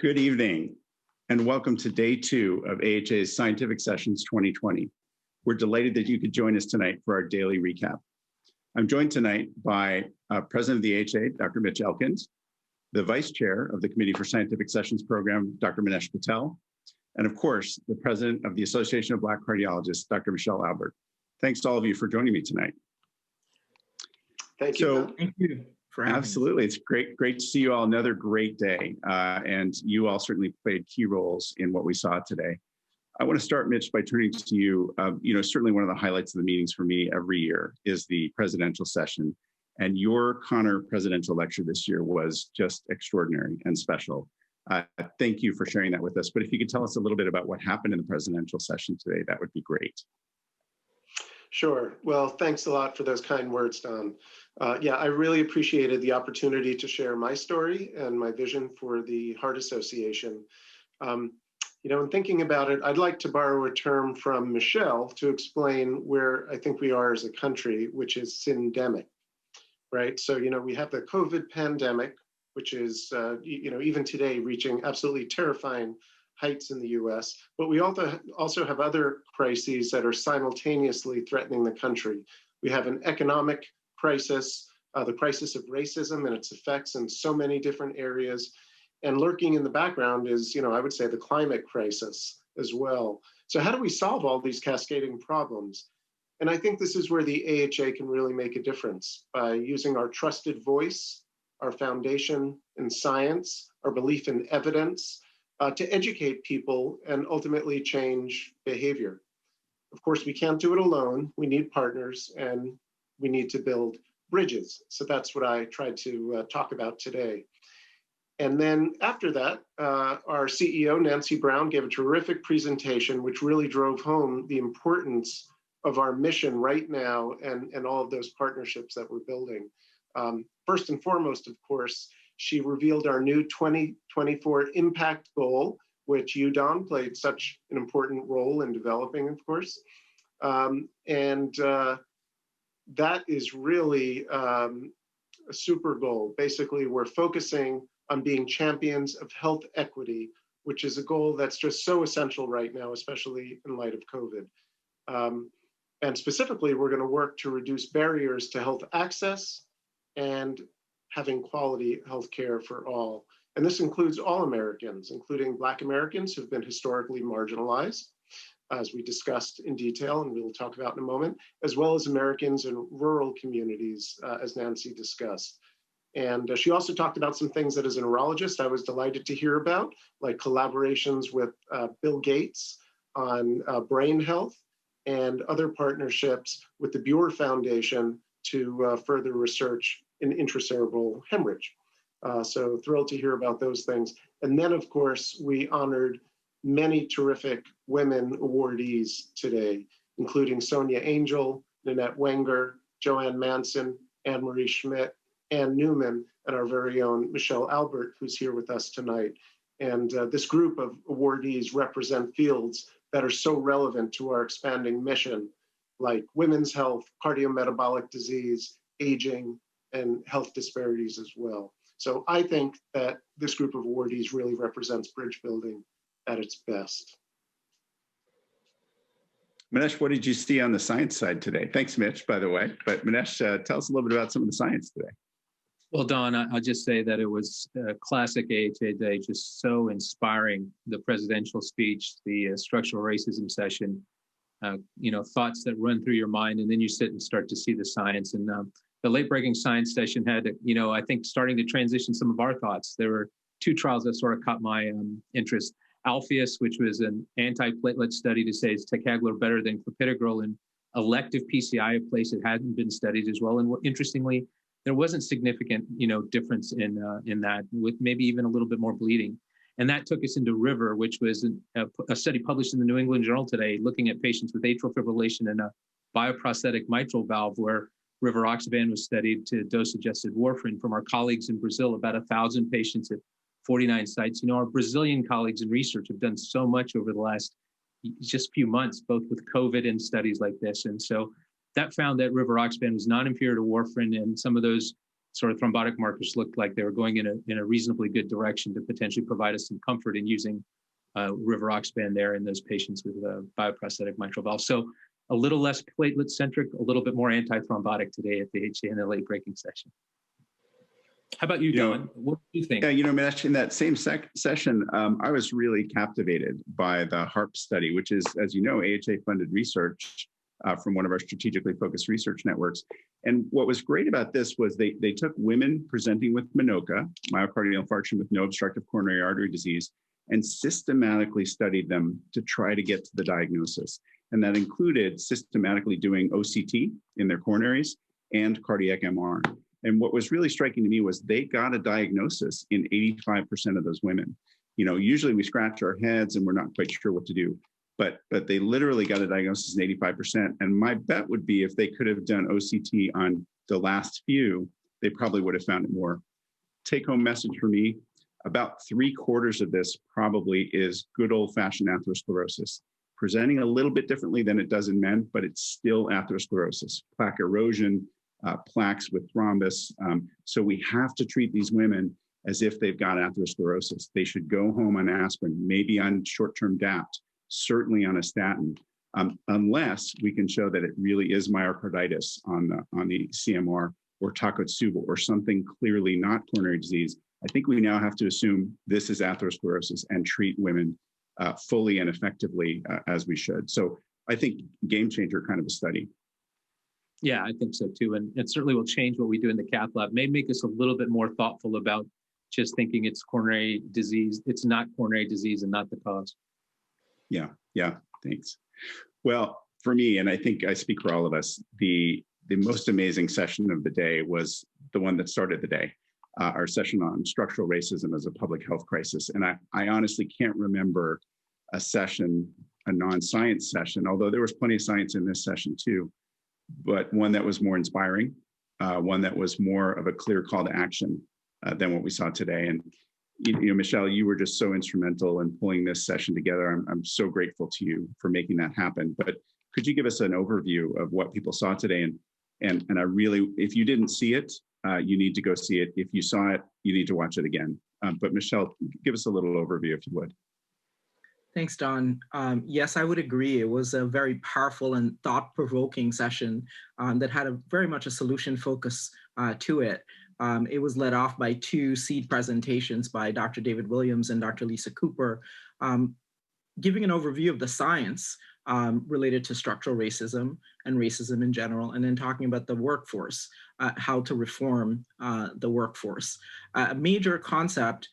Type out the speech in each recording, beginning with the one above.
Good evening, and welcome to day 2 of AHA's Scientific Sessions 2020. We're delighted that you could join us tonight for our daily recap. I'm joined tonight by President of the AHA, Dr. Mitch Elkind, the Vice Chair of the Committee for Scientific Sessions Program, Dr. Manesh Patel, and of course, the President of the Association of Black Cardiologists, Dr. Michelle Albert. Thanks to all of you for joining me tonight. Thank you. Thank you for having Absolutely. It's great to see you all. Another great day. And you all certainly played key roles in what we saw today. I want to start, Mitch, by turning to you. Certainly one of the highlights of the meetings for me every year is the presidential session. And your Connor presidential lecture this year was just extraordinary and special. Thank you for sharing that with us. But if you could tell us a little bit about what happened in the presidential session today, that would be great. Sure. Well, thanks a lot for those kind words, Don. I really appreciated the opportunity to share my story and my vision for the Heart Association. In thinking about it, I'd like to borrow a term from Michelle to explain where I think we are as a country, which is syndemic, right? So, we have the COVID pandemic, which is, even today reaching absolutely terrifying heights in the US, but we also have other crises that are simultaneously threatening the country. We have an economic crisis, the crisis of racism and its effects in so many different areas. And lurking in the background is, I would say the climate crisis as well. So how do we solve all these cascading problems? And I think this is where the AHA can really make a difference by using our trusted voice, our foundation in science, our belief in evidence, to educate people and ultimately change behavior. Of course, we can't do it alone. We need partners and we need to build bridges. So that's what I tried to talk about today. And then after that, our CEO, Nancy Brown, gave a terrific presentation, which really drove home the importance of our mission right now and all of those partnerships that we're building. First and foremost, of course, she revealed our new 2024 impact goal, which you, Don, played such an important role in developing, of course. That is really a super goal. Basically, we're focusing on being champions of health equity, which is a goal that's just so essential right now, especially in light of COVID. And specifically, we're going to work to reduce barriers to health access and having quality healthcare for all. And this includes all Americans, including Black Americans who've been historically marginalized, as we discussed in detail and we'll talk about in a moment, as well as Americans in rural communities, as Nancy discussed. And she also talked about some things that as a neurologist, I was delighted to hear about, like collaborations with Bill Gates on brain health and other partnerships with the Buer Foundation to further research in intracerebral hemorrhage. So thrilled to hear about those things. And then, of course, we honored many terrific women awardees today, including Sonia Angel, Nanette Wenger, Joanne Manson, Anne-Marie Schmidt, Ann Newman, and our very own Michelle Albert, who's here with us tonight. And this group of awardees represent fields that are so relevant to our expanding mission, like women's health, cardiometabolic disease, aging, and health disparities as well. So I think that this group of awardees really represents bridge building at its best. Manesh, what did you see on the science side today? Thanks, Mitch, by the way. But Manesh, tell us a little bit about some of the science today. Well, Don, I'll just say that it was a classic AHA day, just so inspiring. The presidential speech, the structural racism session, thoughts that run through your mind, and then you sit and start to see the science. And the late-breaking science session had, I think, starting to transition some of our thoughts. There were 2 trials that sort of caught my interest. Alpheus, which was an anti-platelet study to say is ticagrelor better than clopidogrel in elective PCI, a place it hadn't been studied as well. And interestingly, there wasn't significant, difference in that, with maybe even a little bit more bleeding. And that took us into River, which was a study published in the New England Journal today, looking at patients with atrial fibrillation and a bioprosthetic mitral valve, where rivaroxaban was studied to dose-adjusted warfarin from our colleagues in Brazil, about 1,000 patients at 49 sites. Our Brazilian colleagues in research have done so much over the last just few months, both with COVID and studies like this. And so that found that rivaroxaban was non-inferior to warfarin, and some of those sort of thrombotic markers looked like they were going in a reasonably good direction to potentially provide us some comfort in using rivaroxaban there in those patients with bioprosthetic mitral valve. So a little less platelet-centric, a little bit more antithrombotic today at the HA in the late-breaking session. How about you, Don? What do you think? Yeah, Manesh, in that same session, I was really captivated by the Harp study, which is, as you know, AHA-funded research from one of our strategically focused research networks. And what was great about this was they took women presenting with MINOCA, myocardial infarction with no obstructive coronary artery disease, and systematically studied them to try to get to the diagnosis. And that included systematically doing OCT in their coronaries and cardiac MR. And what was really striking to me was they got a diagnosis in 85% of those women. Usually we scratch our heads and we're not quite sure what to do, but they literally got a diagnosis in 85%. And my bet would be if they could have done OCT on the last few, they probably would have found it more. Take home message for me, about 3/4 of this probably is good old fashioned atherosclerosis, presenting a little bit differently than it does in men, but it's still atherosclerosis, plaque erosion, plaques with thrombus. So we have to treat these women as if they've got atherosclerosis. They should go home on aspirin, maybe on short-term DAPT, certainly on a statin, unless we can show that it really is myocarditis on the CMR or Takotsubo or something clearly not coronary disease. I think we now have to assume this is atherosclerosis and treat women fully and effectively as we should. So I think game changer kind of a study. Yeah, I think so too. And it certainly will change what we do in the cath lab. May make us a little bit more thoughtful about just thinking it's coronary disease. It's not coronary disease and not the cause. Yeah, thanks. Well, for me, and I think I speak for all of us, the most amazing session of the day was the one that started the day, our session on structural racism as a public health crisis. And I honestly can't remember a session, a non-science session, although there was plenty of science in this session too, but one that was more inspiring, one that was more of a clear call to action than what we saw today. And Michelle, you were just so instrumental in pulling this session together. I'm so grateful to you for making that happen. But could you give us an overview of what people saw today? And I really, if you didn't see it, you need to go see it. If you saw it, you need to watch it again. But Michelle, give us a little overview if you would. Thanks, Don. Yes, I would agree. It was a very powerful and thought-provoking session that had very much a solution focus to it. It was led off by two seed presentations by Dr. David Williams and Dr. Lisa Cooper, giving an overview of the science related to structural racism and racism in general, and then talking about the workforce, how to reform the workforce. A major concept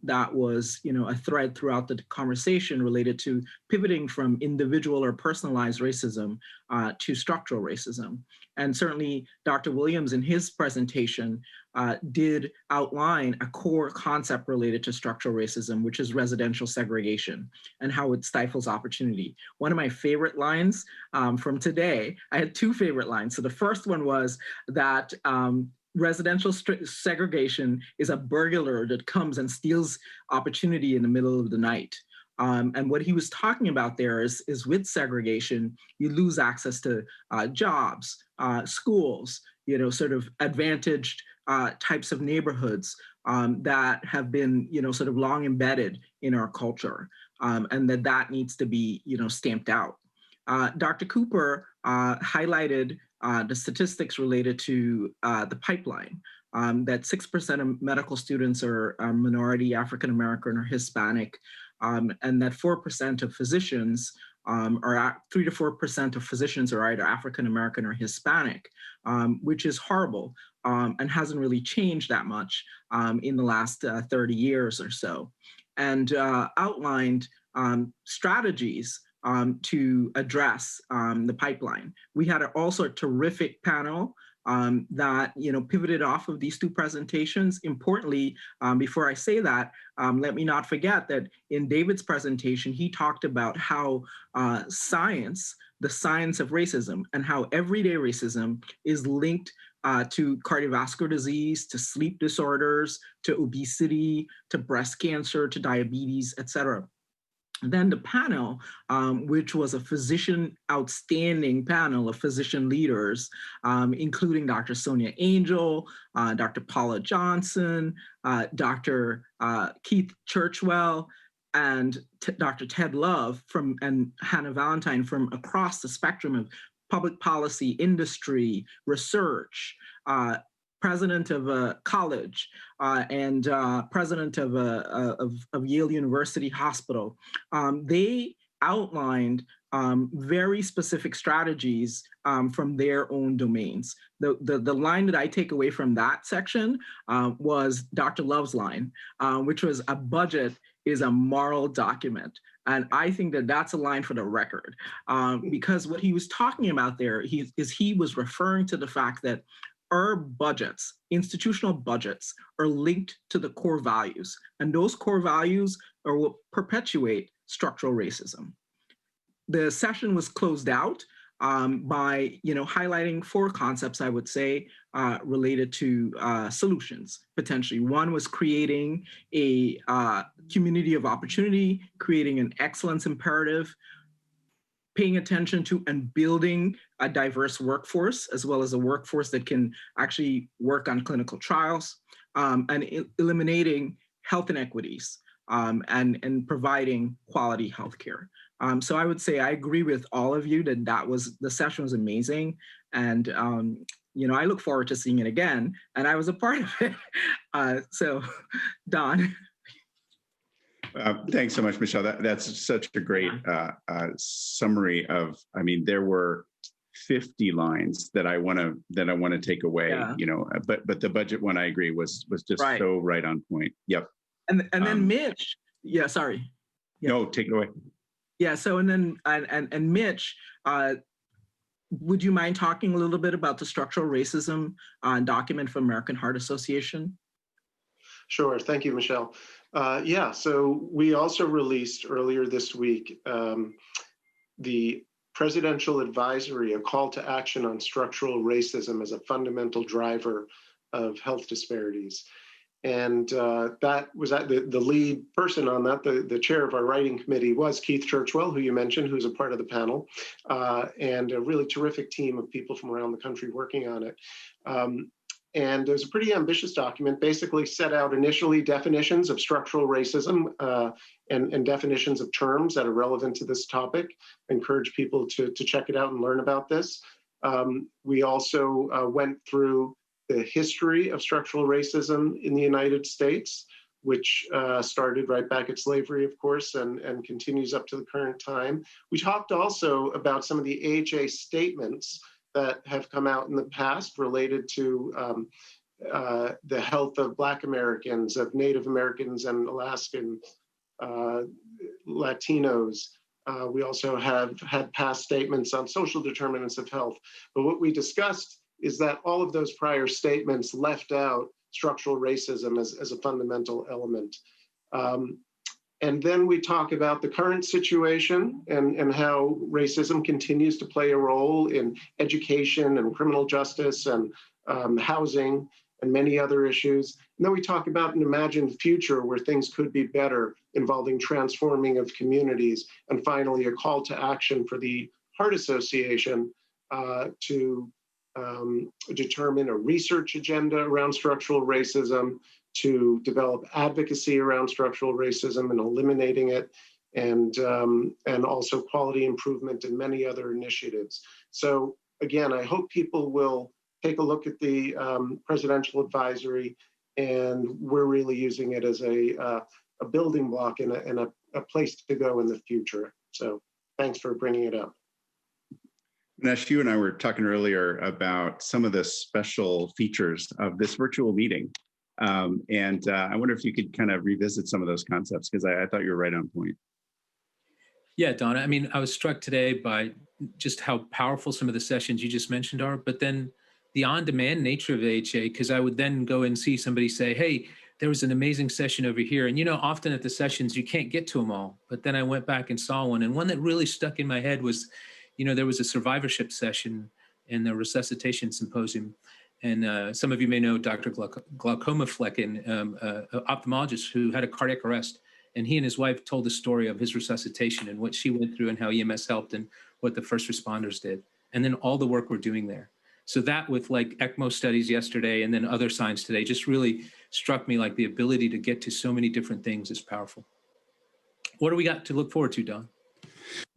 that was, a thread throughout the conversation related to pivoting from individual or personalized racism to structural racism. And certainly Dr. Williams in his presentation did outline a core concept related to structural racism, which is residential segregation and how it stifles opportunity. One of my favorite lines from today, I had two favorite lines. So the first one was that residential segregation is a burglar that comes and steals opportunity in the middle of the night. And what he was talking about there is with segregation, you lose access to jobs, schools, sort of advantaged types of neighborhoods that have been, sort of long embedded in our culture, and that needs to be, stamped out. Dr. Cooper highlighted the statistics related to the pipeline, that 6% of medical students are minority, African American, or Hispanic, and that 4% of physicians, or 3 to 4% of physicians are either African American or Hispanic, which is horrible and hasn't really changed that much in the last 30 years or so, and outlined strategies to address the pipeline. We had also a terrific panel that pivoted off of these two presentations. Importantly, before I say that, let me not forget that in David's presentation, he talked about how science, the science of racism, and how everyday racism is linked to cardiovascular disease, to sleep disorders, to obesity, to breast cancer, to diabetes, et cetera. Then the panel, which was a physician outstanding panel of physician leaders, including Dr. Sonia Angel, Dr. Paula Johnson, Dr. Keith Churchwell, and Dr. Ted Love and Hannah Valentine from across the spectrum of public policy, industry, research, president of a college, and president of Yale University Hospital. They outlined very specific strategies from their own domains. The line that I take away from that section was Dr. Love's line, which was a budget is a moral document. And I think that that's a line for the record, because what he was talking about there he was referring to the fact that our budgets, institutional budgets, are linked to the core values, and those core values are what perpetuate structural racism. The session was closed out by highlighting 4 concepts, I would say, related to solutions, potentially. One was creating a community of opportunity, creating an excellence imperative, paying attention to and building a diverse workforce, as well as a workforce that can actually work on clinical trials, and eliminating health inequities, and providing quality healthcare. So I would say I agree with all of you that the session was amazing. And I look forward to seeing it again. And I was a part of it. So Don. Thanks so much, Michelle. That's such a great summary of. I mean, there were 50 lines that I want to take away. Yeah. But the budget one, I agree, was just right. So right on point. Yep. And then Mitch. Yeah. Sorry. Yeah. No, take it away. Yeah. So and then and Mitch, would you mind talking a little bit about the structural racism document from American Heart Association? Sure. Thank you, Michelle. So we also released earlier this week the Presidential Advisory, a call to action on structural racism as a fundamental driver of health disparities. And that was the lead person on that. The chair of our writing committee was Keith Churchwell, who you mentioned, who's a part of the panel, and a really terrific team of people from around the country working on it. And it was a pretty ambitious document, basically set out initially definitions of structural racism and definitions of terms that are relevant to this topic. I encourage people to check it out and learn about this. We also went through the history of structural racism in the United States, which started right back at slavery, of course, and continues up to the current time. We talked also about some of the AHA statements that have come out in the past related to the health of Black Americans, of Native Americans and Alaskan Latinos. We also have had past statements on social determinants of health. But what we discussed is that all of those prior statements left out structural racism as a fundamental element. And then we talk about the current situation and how racism continues to play a role in education and criminal justice and housing and many other issues. And then we talk about an imagined future where things could be better, involving transforming of communities. And finally, a call to action for the Heart Association to determine a research agenda around structural racism, to develop advocacy around structural racism and eliminating it, and also quality improvement and many other initiatives. So again, I hope people will take a look at the presidential advisory, and we're really using it as a building block and a place to go in the future. So thanks for bringing it up. Manesh, you and I were talking earlier about some of the special features of this virtual meeting. And I wonder if you could kind of revisit some of those concepts, because I thought you were right on point. Yeah, Donna, I mean, I was struck today by just how powerful some of the sessions you just mentioned are, but then the on-demand nature of AHA, because I would then go and see somebody say, hey, there was an amazing session over here. And, often at the sessions, you can't get to them all. But then I went back and saw one. And one that really stuck in my head was, there was a survivorship session in the resuscitation symposium. And some of you may know Dr. Glaucoma Flecken, ophthalmologist who had a cardiac arrest. And he and his wife told the story of his resuscitation and what she went through and how EMS helped and what the first responders did. And then all the work we're doing there. So that with like ECMO studies yesterday and then other science today just really struck me like the ability to get to so many different things is powerful. What do we got to look forward to, Don?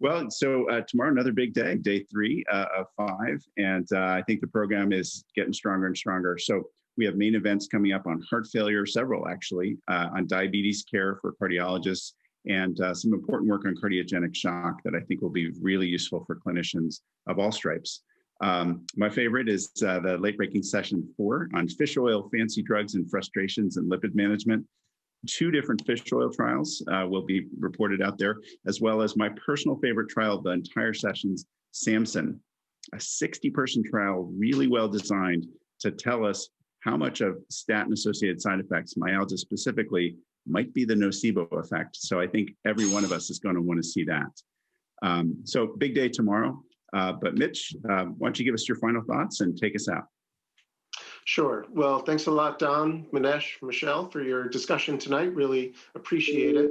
Well, so tomorrow, another big day, day 3 of 5. And I think the program is getting stronger and stronger. So we have main events coming up on heart failure, several actually, on diabetes care for cardiologists, and some important work on cardiogenic shock that I think will be really useful for clinicians of all stripes. My favorite is the late-breaking session 4 on fish oil, fancy drugs, and frustrations and lipid management. 2 different fish oil trials will be reported out there, as well as my personal favorite trial of the entire sessions, Samson, a 60-person trial, really well designed to tell us how much of statin-associated side effects, myalgia specifically, might be the nocebo effect. So I think every one of us is going to want to see that. So big day tomorrow. But Mitch, why don't you give us your final thoughts and take us out? Sure. Well, thanks a lot, Don, Manesh, Michelle, for your discussion tonight. Really appreciate it.